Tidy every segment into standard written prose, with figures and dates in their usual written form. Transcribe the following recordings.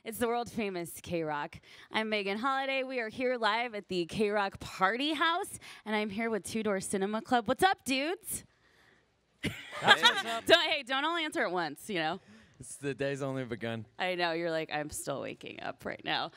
It's the world famous KROQ. I'm Megan Holiday. We are here live at the KROQ Party House, and I'm here with Two Door Cinema Club. What's up, dudes? That's what's up. Don't all answer at once, you know. It's the day's only begun. I know, you're like, I'm still waking up right now.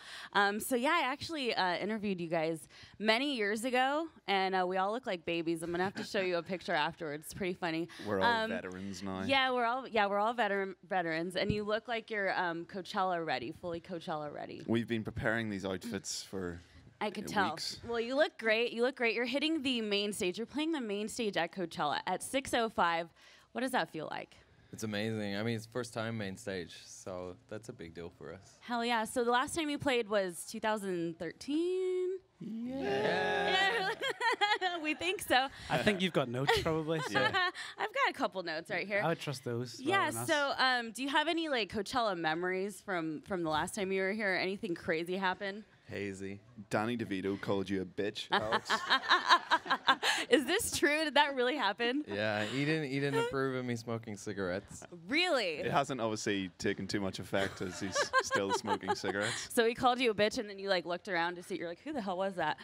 So yeah, I actually interviewed you guys many years ago, and we all look like babies. I'm gonna have to show you a picture afterwards. It's pretty funny. We're all veterans now. Yeah, we're all veterans, and you look like you're Coachella ready, fully Coachella ready. We've been preparing these outfits for I could tell. weeks. Well, you look great. You look great. You're hitting the main stage. You're playing the main stage at Coachella at 6:05. What does that feel like? It's amazing. I mean, it's first time main stage, so that's a big deal for us. Hell yeah. So the last time you played was 2013? Yeah. We think so. I think you've got notes probably. So I've got a couple notes right here. I would trust those. Yeah, rather than us. so do you have any like Coachella memories from the last time you were here? Anything crazy happen? Hazy. Danny DeVito called you a bitch, Alex. Is this true? Did that really happen? Yeah, he didn't approve of me smoking cigarettes. Really? It hasn't obviously taken too much effect as he's still smoking cigarettes. So he called you a bitch, and then you like looked around to see. You're like, who the hell was that?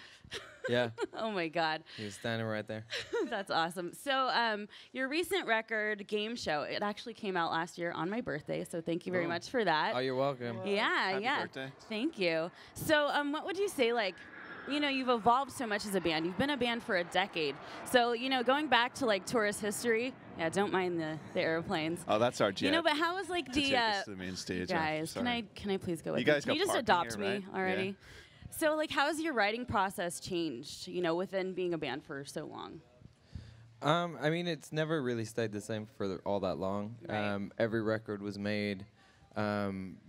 Yeah. Oh my God. He was standing right there. That's awesome. So your recent record, Game Show, it actually came out last year on my birthday. So thank you very Oh. much for that. Oh, you're welcome. Yeah, Happy yeah. birthday. Thank you. So what would you say, like, you know, you've evolved so much as a band. You've been a band for a decade. So, you know, going back to like tourist history, yeah, don't mind the airplanes. Oh, that's our jet. You know, but how was like to the take us to the main stage. guys? Sorry. Can I please go with You guys Can you got just parking adopt here, me right? already? Yeah. So, like, how has your writing process changed? You know, within being a band for so long. I mean, it's never really stayed the same for all that long. Right. Every record was made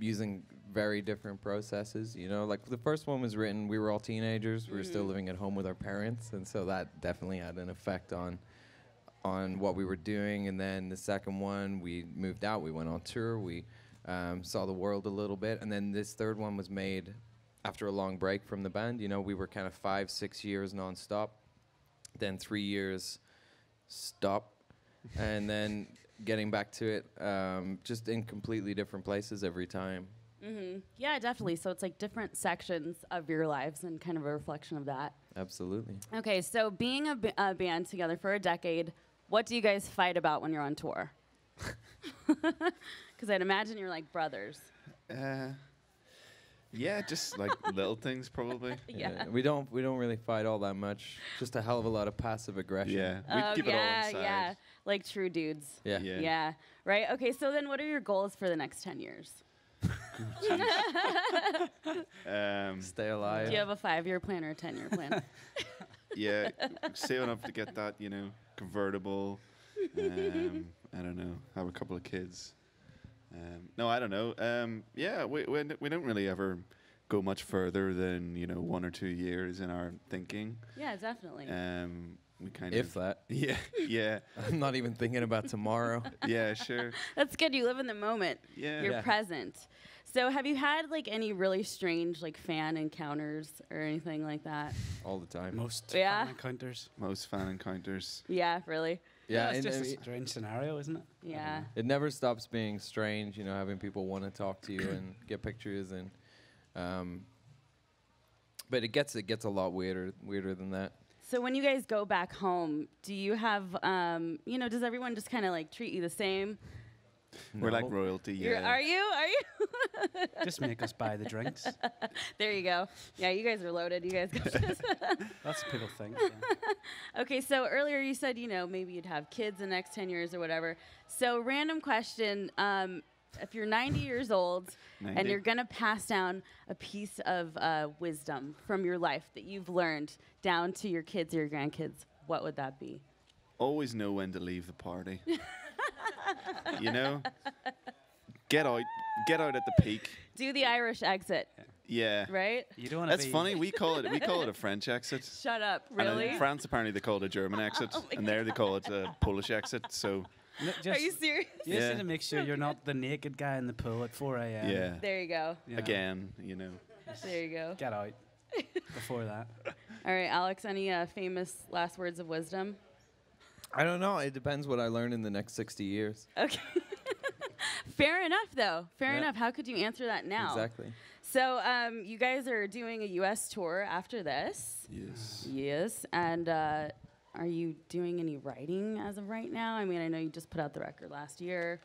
using very different processes. You know, like the first one was written, we were all teenagers. We were still living at home with our parents, and so that definitely had an effect on what we were doing. And then the second one, we moved out. We went on tour. We saw the world a little bit. And then this third one was made after a long break from the band. You know, we were kind of 5-6 years nonstop, then 3 years stop, and then getting back to it, just in completely different places every time. Yeah, definitely. So it's like different sections of your lives and kind of a reflection of that. Absolutely. Okay, so being a band together for a decade, what do you guys fight about when you're on tour? Because I'd imagine you're like brothers. Yeah, just like little things probably. Yeah. We don't really fight all that much. Just a hell of a lot of passive aggression. Yeah, Oh, we keep it all yeah, inside. yeah. Like true dudes. Yeah. Yeah. Yeah. Right? Okay, so then what are your goals for the next 10 years? Stay alive. Do you have a 5-year plan or a 10-year plan? Yeah, saving up to get that, you know, convertible. I don't know, have a couple of kids. No, I don't know. Yeah, we don't really ever go much further than, you know, 1 or 2 years in our thinking. Yeah, definitely. We kind If of that. yeah, yeah, I'm not even thinking about tomorrow. yeah, sure. That's good. You live in the moment. Yeah. You're Yeah. present. So have you had like any really strange like fan encounters or anything like that? All the time. Most Yeah. fan encounters. Most fan encounters. Yeah, really? Yeah, it's and just I a mean, strange scenario, isn't it? Yeah. it never stops being strange, you know, having people want to talk to you and get pictures, and but it gets a lot weirder than that. So when you guys go back home, do you have you know, does everyone just kind of like treat you the same? We're like No. royalty. You're- Yeah. Are you? Just make us buy the drinks. There you go. Yeah, you guys are loaded. You guys got this. That's what people think. Yeah. Okay, so earlier you said, you know, maybe you'd have kids the next 10 years or whatever. So random question, if you're 90 years old and 90. you're going to pass down a piece of wisdom from your life that you've learned down to your kids or your grandkids, what would that be? Always know when to leave the party. You know, get out at the peak. Do the Irish exit, Yeah. right? You don't want to That's funny. We call it a French exit. Shut up. And Really? in France, apparently, they call it a German exit, Oh my and there they call it a Polish exit. So, Are you serious? You just Yeah. need to make sure you're not the naked guy in the pool at 4 a.m. yeah, There you go. You know, again, you know. There you go. Get out before that. All right, Alex, any famous last words of wisdom? I don't know. It depends what I learn in the next 60 years. Okay. Fair enough, though. Fair enough. How could you answer that now? Exactly. So you guys are doing a U.S. tour after this. Yes. Yes. And are you doing any writing as of right now? I mean, I know you just put out the record last year.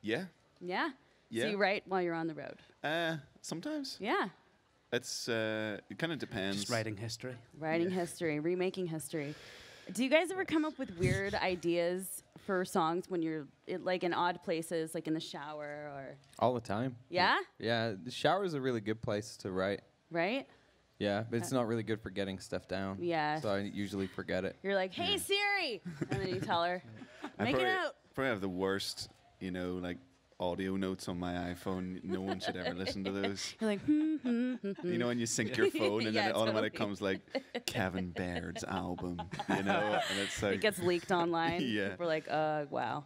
Yeah. Yeah? Yeah. So you write while you're on the road? Sometimes. Yeah. It's it kind of depends. Just writing history. Writing history, remaking history. Do you guys ever come up with weird ideas for songs when you're like in odd places, like in the shower or? All the time. Yeah? Yeah, the shower is a really good place to write. Right? Yeah, but it's not really good for getting stuff down. Yeah. So I usually forget it. You're like, hey, Siri! And then you tell her, I make it out. probably have the worst, like audio notes on my iPhone. No one should ever listen to those. You're like, You know, when you sync your phone and Yeah, then it automatically totally. comes like Kevin Baird's album, and it's like It gets leaked online. Yeah. People are like, wow.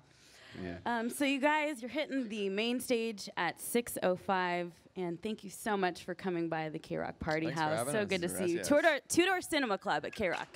yeah. So you guys, you're hitting the main stage at 6:05, and thank you so much for coming by the KROQ Party Thanks for House. having So us. good to see you. Gracias. Two Door Cinema Club at KROQ.